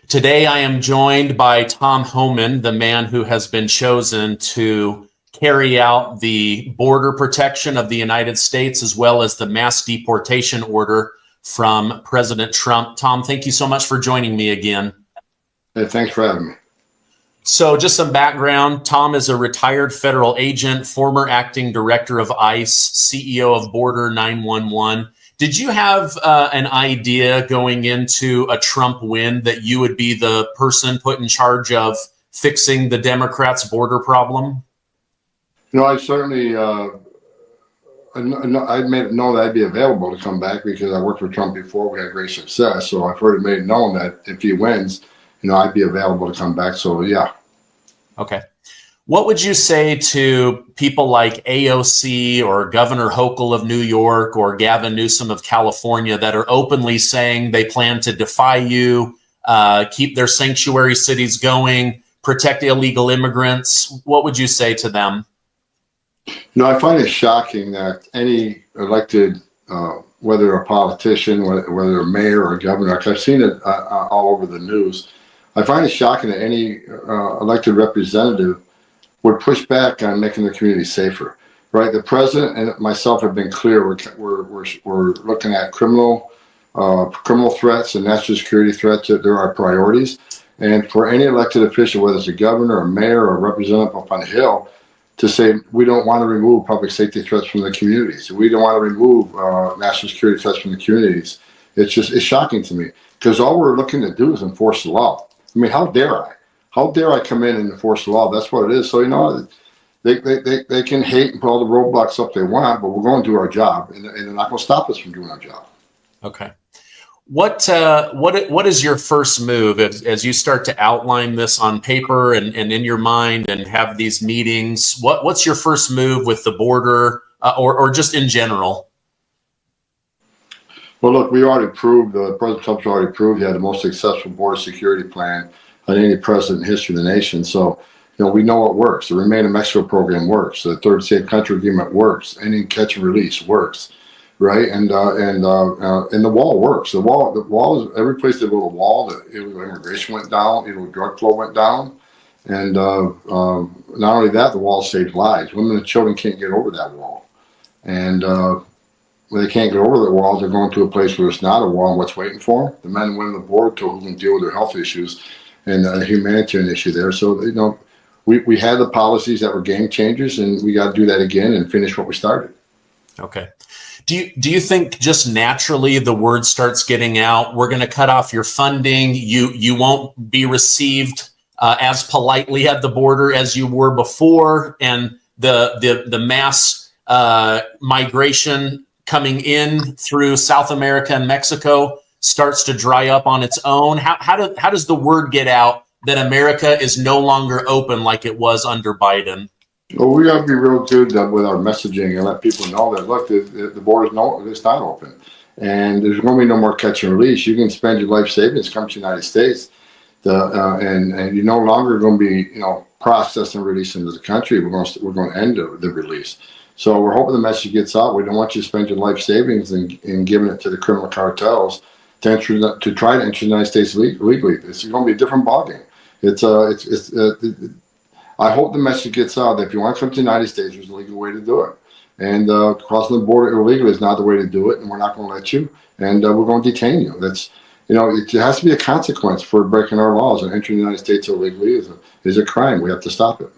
Today, I am joined by Tom Homan, the man who has been chosen to carry out the border protection of the United States, as well as the mass deportation order from President Trump. Tom, thank you so much for joining me again. Hey, thanks for having me. So just some background. Tom is a retired federal agent, former acting director of ICE, CEO of Border 911. Did you have an idea going into a Trump win that you would be the person put in charge of fixing the Democrats' border problem? No, I certainly, I made it known that I'd be available to come back because I worked with Trump before. We had great success. So I've already made it known that if he wins, I'd be available to come back. So, yeah. Okay. What would you say to people like AOC or Governor Hochul of New York or Gavin Newsom of California that are openly saying they plan to defy you, keep their sanctuary cities going, protect illegal immigrants? What would you say to them? I find it shocking that any elected, whether a politician, whether a mayor or a governor, I've seen it all over the news. I find it shocking that any elected representative would push back on making the community safer, right? The president and myself have been clear. We're looking at criminal threats and national security threats. That there are priorities, and for any elected official, whether it's a governor, a mayor, or a representative up on the Hill, to say we don't want to remove public safety threats from the communities, we don't want to remove national security threats from the communities. It's shocking to me because all we're looking to do is enforce the law. I mean, how dare I? How dare I come in and enforce the law? That's what it is. So, they can hate and put all the roadblocks up they want, but we're going to do our job, and they're not going to stop us from doing our job. Okay. What is your first move as you start to outline this on paper and in your mind and have these meetings? What's your first move with the border or just in general? Well, look, we already proved, President Trump's already proved he had the most successful border security plan than any president in history of the nation. So, we know it works. The Remain in Mexico program works. The Third Safe Country Agreement works. Any catch and release works, right? And the wall works. The wall is every place they built a wall. The illegal immigration went down. Illegal drug flow went down, and not only that, the wall saved lives. Women and children can't get over that wall, and when they can't get over the walls, they're going to a place where it's not a wall. And what's waiting for them? The men and women on the board who can deal with their health issues and a humanitarian issue there. So, we had the policies that were game changers, and we got to do that again and finish what we started. Okay. Do you think just naturally the word starts getting out? We're going to cut off your funding. You won't be received as politely at the border as you were before, and the mass migration coming in through South America and Mexico starts to dry up on its own? How does the word get out that America is no longer open like it was under Biden? Well, we got to be real good with our messaging and let people know that, look, the border's it's not open. And there's going to be no more catch and release. You can spend your life savings, come to the United States, and you're no longer going to be, processed and released into the country. We're going to end the release. So we're hoping the message gets out. We don't want you to spend your life savings and giving it to the criminal cartels to try to enter the United States legally. It's going to be a different ballgame. I hope the message gets out that if you want to come to the United States, there's a legal way to do it. And crossing the border illegally is not the way to do it, and we're not going to let you. And we're going to detain you. That's, it has to be a consequence for breaking our laws, and entering the United States illegally is a crime. We have to stop it.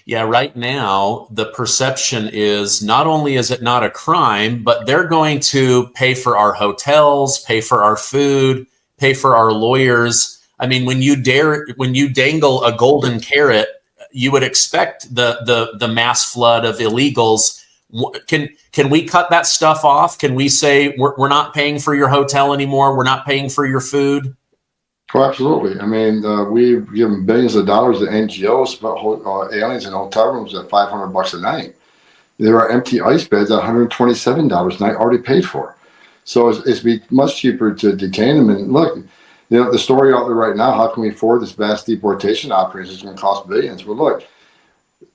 Yeah, right now, the perception is not only is it not a crime, but they're going to pay for our hotels, pay for our food, pay for our lawyers. I mean, when you dangle a golden carrot, you would expect the mass flood of illegals. Can we cut that stuff off? Can we say we're not paying for your hotel anymore? We're not paying for your food? Oh, absolutely. I mean, we've given billions of dollars to NGOs, but aliens in hotel rooms at $500 a night. There are empty ice beds at $127 a night already paid for. So it's be much cheaper to detain them. And look, the story out there right now, how can we afford this vast deportation operation? It's going to cost billions. Well, look,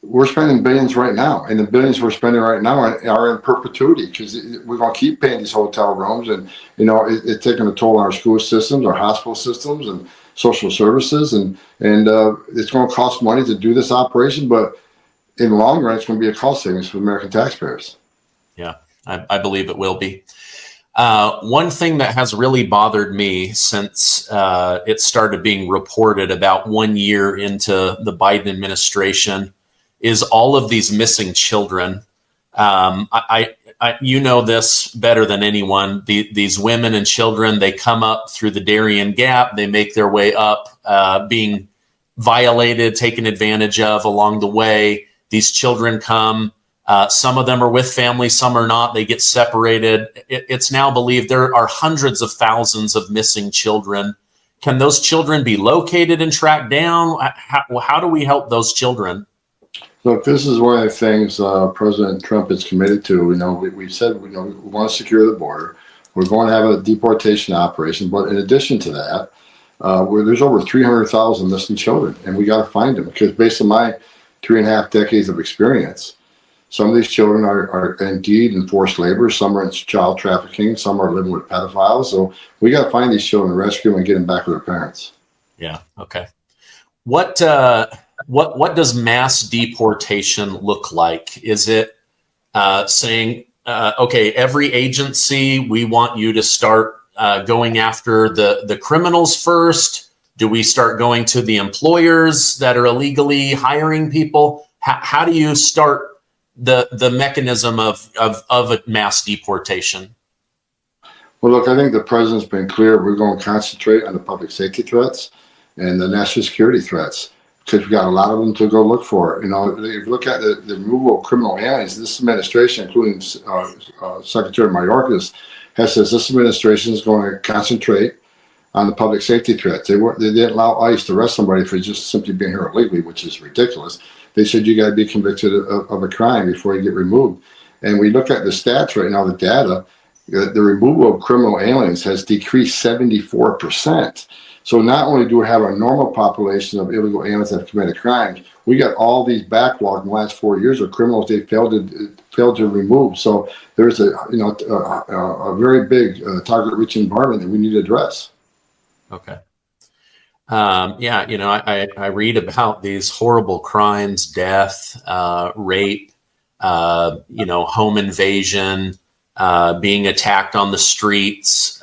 we're spending billions right now, and the billions we're spending right now are in perpetuity because we're going to keep paying these hotel rooms, and it's taking a toll on our school systems, our hospital systems, and social services, and it's going to cost money to do this operation, but in the long run, it's going to be a cost savings for American taxpayers. Yeah, I believe it will be. One thing that has really bothered me since it started being reported about 1 year into the Biden administration is all of these missing children. You know this better than anyone. These women and children, they come up through the Darien Gap. They make their way up, being violated, taken advantage of along the way. These children come. Some of them are with family, some are not. They get separated. It's now believed there are hundreds of thousands of missing children. Can those children be located and tracked down? How do we help those children? Look, this is one of the things President Trump is committed to. We said we want to secure the border. We're going to have a deportation operation, but in addition to that, there's over 300,000 missing children, and we got to find them, because based on my 3.5 decades of experience, some of these children are indeed in forced labor. Some are in child trafficking. Some are living with pedophiles. So we got to find these children, rescue them, and get them back with their parents. Yeah. Okay. What does mass deportation look like? Is it saying, okay, every agency, we want you to start going after the criminals first? Do we start going to the employers that are illegally hiring people? How do you start the mechanism of a mass deportation? Well, look, I think the president's been clear. We're going to concentrate on the public safety threats and the national security threats, because we've got a lot of them to go look for. If you look at the removal of criminal aliens, this administration, including Secretary Mayorkas, has said this administration is going to concentrate on the public safety threats. They didn't allow ICE to arrest somebody for just simply being here illegally, which is ridiculous. They said you got to be convicted of a crime before you get removed. And we look at the stats right now, the data, the removal of criminal aliens has decreased 74%. So not only do we have a normal population of illegal aliens that have committed crimes, we got all these backlog in the last 4 years of criminals they failed to remove. So there's a very big target-rich environment that we need to address. Okay. Yeah, I read about these horrible crimes, death, rape, home invasion, being attacked on the streets.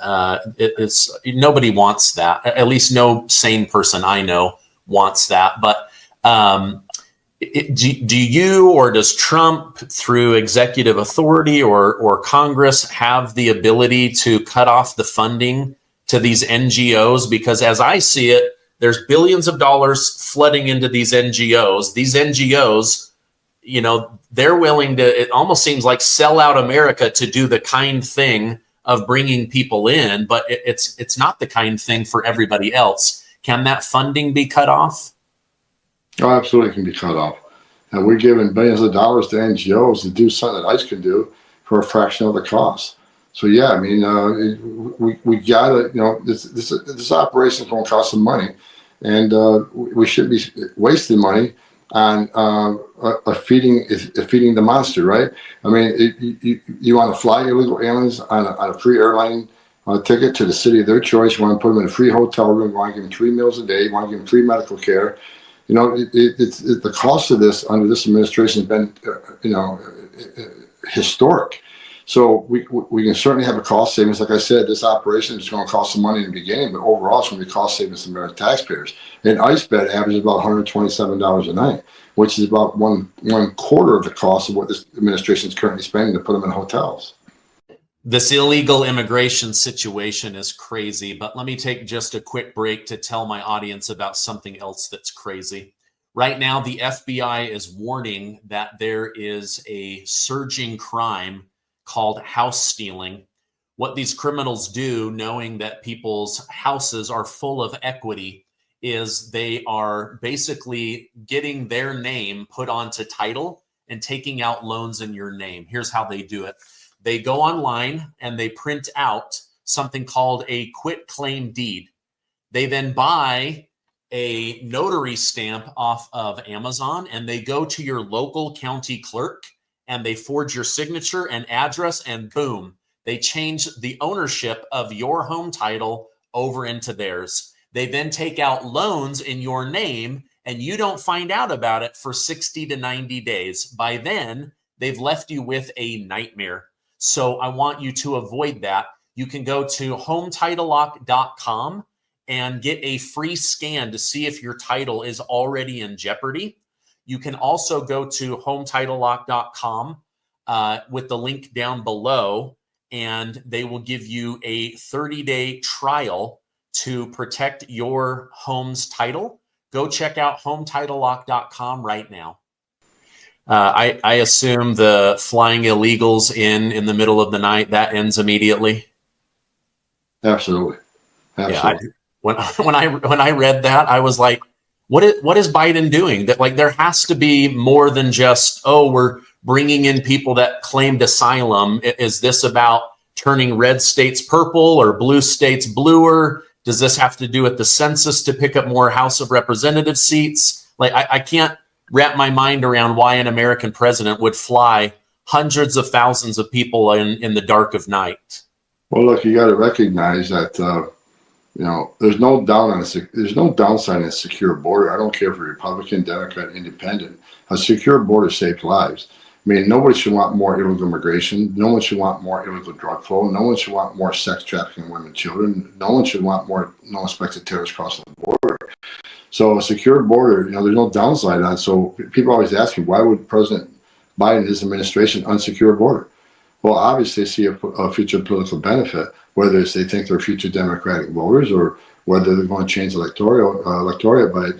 It's nobody wants that. At least no sane person I know wants that. But do you, or does Trump, through executive authority or Congress, have the ability to cut off the funding to these NGOs? Because as I see it, there's billions of dollars flooding into these NGOs. These NGOs, they're willing to, it almost seems like, sell out America to do the kind thing of bringing people in, but it's not the kind thing for everybody else. Can that funding be cut off? Oh, absolutely, can be cut off. And we're giving billions of dollars to NGOs to do something that ICE can do for a fraction of the cost. So yeah, I mean, we gotta, this operation is going to cost some money, and we shouldn't be wasting money on feeding the monster, right? I mean, you want to fly illegal aliens on a free airline ticket to the city of their choice. You want to put them in a free hotel room. You want to give them 3 meals a day. You want to give them free medical care. The cost of this under this administration has been, historic. So we can certainly have a cost savings. Like I said, this operation is going to cost some money in the beginning, but overall it's going to be cost savings to American taxpayers. An ICE bed averages about $127 a night, which is about one quarter of the cost of what this administration is currently spending to put them in hotels. This illegal immigration situation is crazy, but let me take just a quick break to tell my audience about something else that's crazy. Right now, the FBI is warning that there is a surging crime called house stealing. What these criminals do, knowing that people's houses are full of equity, is they are basically getting their name put onto title and taking out loans in your name. Here's how they do it. They go online and they print out something called a quitclaim deed. They then buy a notary stamp off of Amazon, and they go to your local county clerk and they forge your signature and address, and boom, they change the ownership of your home title over into theirs. They then take out loans in your name, and you don't find out about it for 60 to 90 days. By then, they've left you with a nightmare. So I want you to avoid that. You can go to HomeTitleLock.com and get a free scan to see if your title is already in jeopardy. You can also go to HomeTitleLock.com with the link down below, and they will give you a 30-day trial to protect your home's title. Go check out HomeTitleLock.com right now. I assume the flying illegals in the middle of the night, that ends immediately. Absolutely. Yeah, when I read that, I was like, what is Biden doing? That, like, there has to be more than just, oh, we're bringing in people that claimed asylum. Is this about turning red states purple or blue states bluer? Does this have to do with the census to pick up more House of Representatives seats? Like, I can't wrap my mind around why an American president would fly hundreds of thousands of people in the dark of night. Well, look, you got to recognize that there's no downside in a secure border. I don't care if you're Republican, Democrat, Independent. A secure border saves lives. I mean, nobody should want more illegal immigration. No one should want more illegal drug flow. No one should want more sex trafficking of women and children. No one should want more no-expected terrorists crossing the border. So a secure border, there's no downside on it. So people always ask me, why would President Biden and his administration unsecure a border? Well, obviously, they see a future political benefit, whether it's they think they're future Democratic voters or whether they're going to change electorate by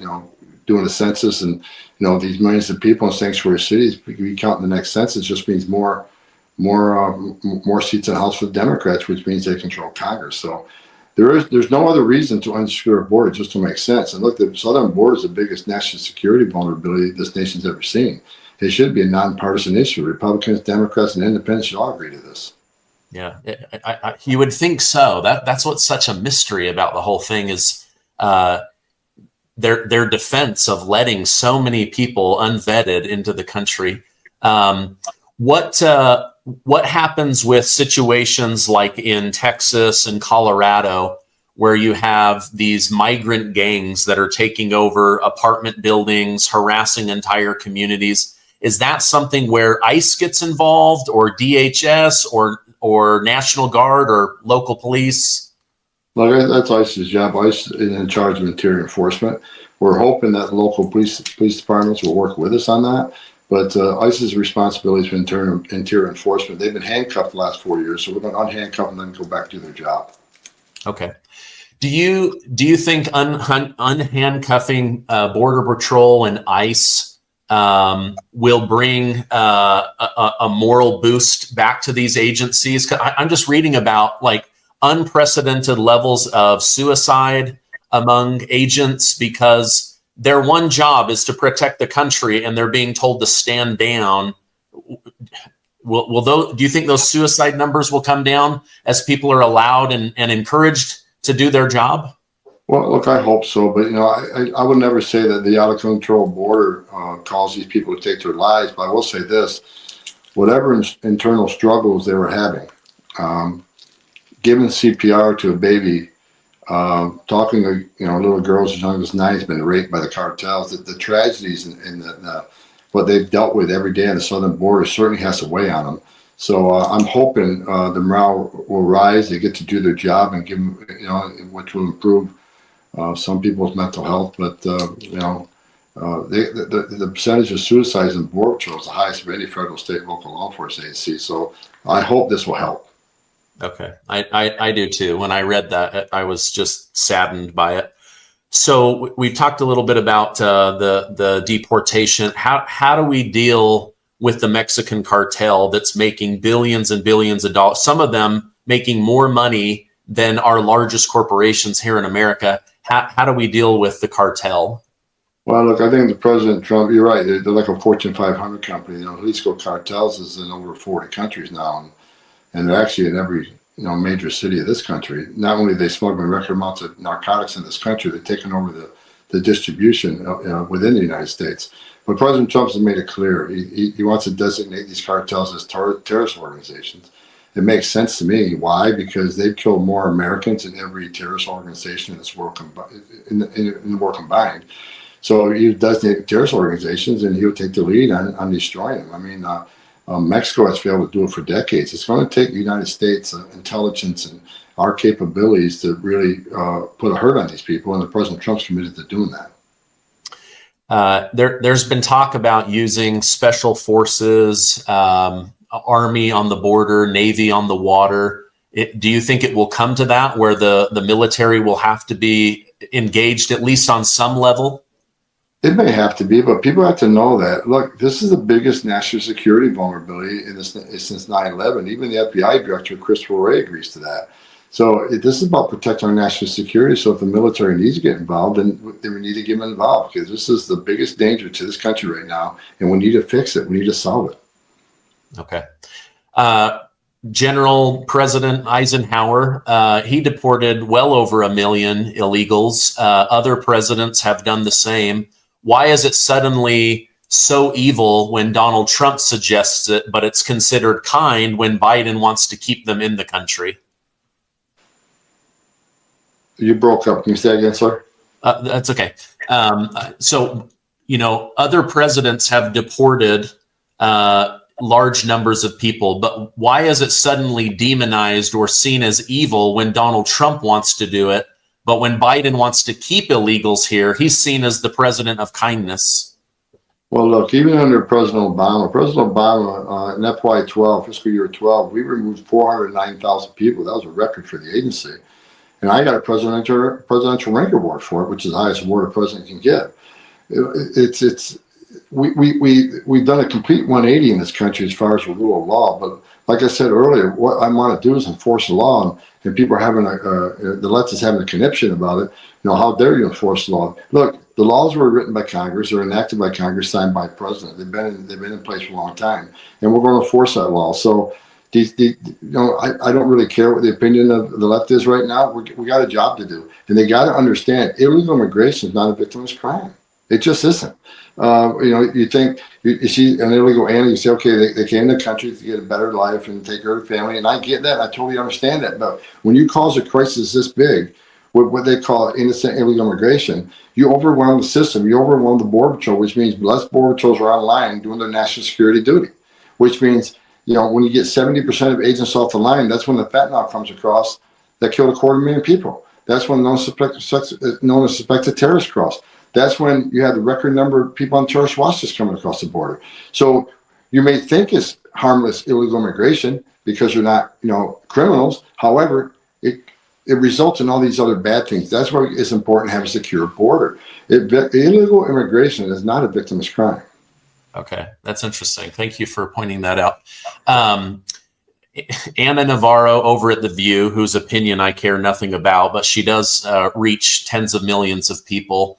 doing a census and these millions of people in sanctuary cities. We count in the next census just means more seats in the House for the Democrats, which means they control Congress. So there's no other reason to unsecure a border just to make sense. And look, the southern border is the biggest national security vulnerability this nation's ever seen. It should be a nonpartisan issue. Republicans, Democrats, and Independents should all agree to this. Yeah, you would think so. That's what's such a mystery about the whole thing is their defense of letting so many people unvetted into the country. What happens with situations like in Texas and Colorado, where you have these migrant gangs that are taking over apartment buildings, harassing entire communities? Is that something where ICE gets involved, or DHS, or National Guard, or local police? Well, that's ICE's job. ICE is in charge of interior enforcement. We're hoping that local police departments will work with us on that. But ICE's responsibility is for interior enforcement. They've been handcuffed the last 4 years, so we're going to unhandcuff them and then go back to their job. Okay. Do you think unhandcuffing Border Patrol and ICE will bring a moral boost back to these agencies? 'Cause I'm just reading about like unprecedented levels of suicide among agents because their one job is to protect the country and they're being told to stand down. Do you think those suicide numbers will come down as people are allowed and encouraged to do their job? Well, look, I hope so, but I would never say that the out of control border caused these people to take their lives. But I will say this: whatever internal struggles they were having, giving CPR to a baby, talking to little girls as young as 9 has been raped by the cartels. The tragedies and what they've dealt with every day on the southern border certainly has to weigh on them. So I'm hoping the morale will rise. They get to do their job and give them, which will improve some people's mental health. But the percentage of suicides in Border Patrol is the highest of any federal, state, local law enforcement agency. So I hope this will help. Okay, I do too. When I read that, I was just saddened by it. So we've talked a little bit about the deportation. How do we deal with the Mexican cartel that's making billions and billions of dollars? Some of them making more money than our largest corporations here in America. How do we deal with the cartel? Well, look, I think the President Trump, you're right. They're like a Fortune 500 company. Jalisco Cartels is in over 40 countries now, and they're actually in every major city of this country. Not only are they smuggling record amounts of narcotics in this country, they're taking over the distribution within the United States. But President Trump has made it clear he wants to designate these cartels as terrorist organizations. It makes sense to me. Why? Because they've killed more Americans than every terrorist organization in this world in the world combined. So he designate terrorist organizations, and he'll take the lead on destroying them. I mean, Mexico has failed to do it for decades. It's going to take the United States intelligence and our capabilities to really put a hurt on these people, and the President Trump's committed to doing that. There's been talk about using special forces, Army on the border, Navy on the water. Do you think it will come to that, where the military will have to be engaged at least on some level? It may have to be, but people have to know that, look, this is the biggest national security vulnerability since 9/11. Even the FBI director, Christopher Wray, agrees to that. So this is about protecting our national security. So if the military needs to get involved, then we need to get them involved, because this is the biggest danger to this country right now, and we need to fix it. We need to solve it. Okay. General President Eisenhower, he deported well over 1 million illegals. Other presidents have done the same. Why is it suddenly so evil when Donald Trump suggests it, but it's considered kind when Biden wants to keep them in the country? You broke up. Can you say again, sir? That's okay. So, other presidents have deported large numbers of people, but why is it suddenly demonized or seen as evil when Donald Trump wants to do it? But when Biden wants to keep illegals here, he's seen as the president of kindness. Well, look, even under President Obama, in FY 12, fiscal year 12, we removed 409,000 people. That was a record for the agency. And I got a presidential rank award for it, which is the highest award a president can get. We've done a complete 180 in this country as far as the rule of law. But like I said earlier, what I want to do is enforce the law, and people are having the left is having a conniption about it. How dare you enforce the law? Look, the laws were written by Congress, or enacted by Congress, signed by the president. They've been in place for a long time, and we're going to enforce that law. So, I don't really care what the opinion of the left is right now. We got a job to do, and they got to understand illegal immigration is not a victimless crime. It just isn't. You think you see an illegal alien, you say, okay, they came to the country to get a better life and take care of the family, and I get that. I totally understand that. But when you cause a crisis this big, what they call innocent illegal immigration, you overwhelm the system. You overwhelm the Border Patrol, which means less Border Patrols are online doing their national security duty, which means, when you get 70% of agents off the line, that's when the fentanyl comes across that killed 250,000 people. That's when known as suspected terrorists cross. That's when you have the record number of people on terrorist watch lists coming across the border. So you may think it's harmless illegal immigration because you're not, criminals. However, it results in all these other bad things. That's why it's important to have a secure border. Illegal immigration is not a victimless crime. Okay, that's interesting. Thank you for pointing that out. Anna Navarro over at The View, whose opinion I care nothing about, but she does reach tens of millions of people.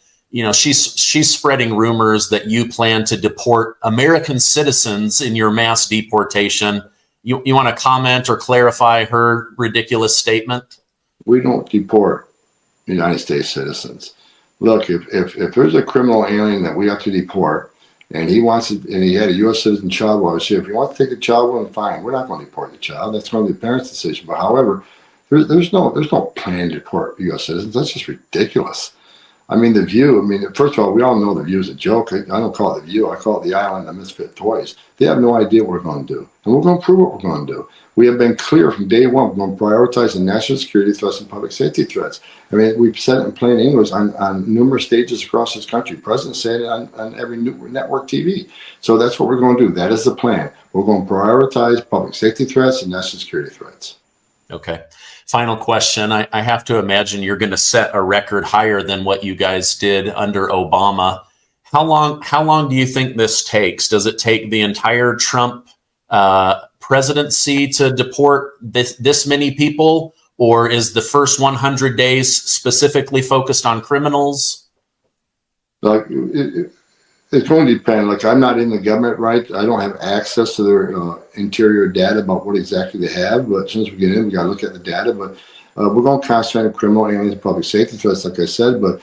She's spreading rumors that you plan to deport American citizens in your mass deportation. You want to comment or clarify her ridiculous statement? We don't deport United States citizens. Look, if there's a criminal alien that we have to deport, and he wants it, and he had a U.S. citizen child while he was here, if he wants to take the child, well, fine. We're not going to deport the child. That's going to be the parent's decision. But however, there's no plan to deport U.S. citizens. That's just ridiculous. I mean, The View, first of all, we all know The View is a joke. I don't call it The View. I call it the island of misfit toys. They have no idea what we're going to do. And we're going to prove what we're going to do. We have been clear from day one. We're going to prioritize the national security threats and public safety threats. We've said it in plain English on numerous stages across this country. President said it on every network TV. So that's what we're going to do. That is the plan. We're going to prioritize public safety threats and national security threats. Okay. Final question. I have to imagine you're going to set a record higher than what you guys did under Obama. How long do you think this takes? Does it take the entire Trump presidency to deport this many people, or is the first 100 days specifically focused on criminals? Like it's going to depend. Like, I'm not in the government, right? I don't have access to their interior data about what exactly they have. But as soon as we get in, we got to look at the data. But we're going to concentrate on criminal aliens, public safety threats, like I said. But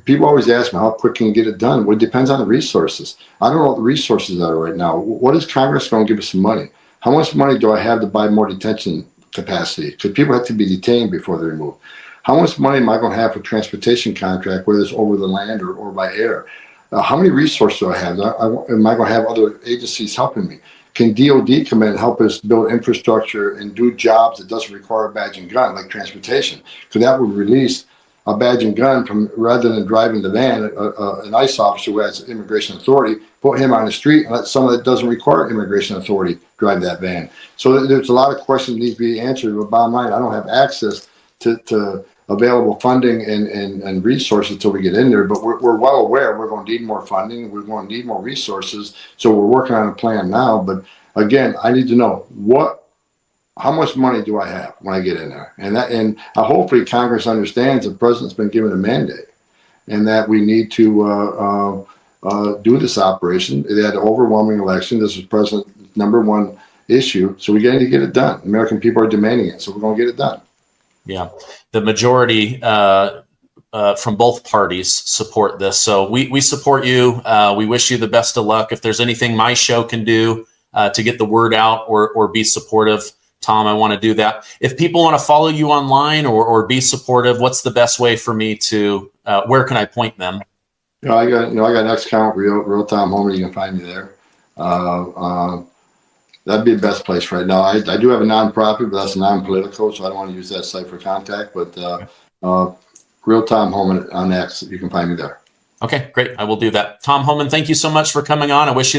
people always ask me, how quick can you get it done? Well, it depends on the resources. I don't know what the resources are right now. What is Congress going to give us some money? How much money do I have to buy more detention capacity? Because people have to be detained before they're removed. How much money am I going to have for transportation contract, whether it's over the land or by air? How many resources do I have? Am I going to have other agencies helping me? Can DOD come in and help us build infrastructure and do jobs that doesn't require a badge and gun, like transportation? Because that would release a badge and gun from, rather than driving the van, an ICE officer who has immigration authority, put him on the street and let someone that doesn't require immigration authority drive that van. So there's a lot of questions that need to be answered, but bottom line, I don't have access to available funding and resources until we get in there, but we're well aware we're going to need more funding, we're going to need more resources, so we're working on a plan now. But again, I need to know how much money do I have when I get in there, and hopefully Congress understands the president's been given a mandate, and that we need to do this operation. They had an overwhelming election. This is president's #1 issue, so we need to get it done. American people are demanding it, so we're going to get it done. Yeah, the majority from both parties support this. So we support you. We wish you the best of luck. If there's anything my show can do to get the word out or be supportive, Tom, I want to do that. If people want to follow you online or be supportive, what's the best way for me to, where can I point them? I got an account, real Tom Homan. You can find me there. That'd be the best place right now. I do have a nonprofit, but that's non-political, so I don't want to use that site for contact. But real Tom Homan on X, you can find me there. Okay, great. I will do that. Tom Homan, thank you so much for coming on. I wish you the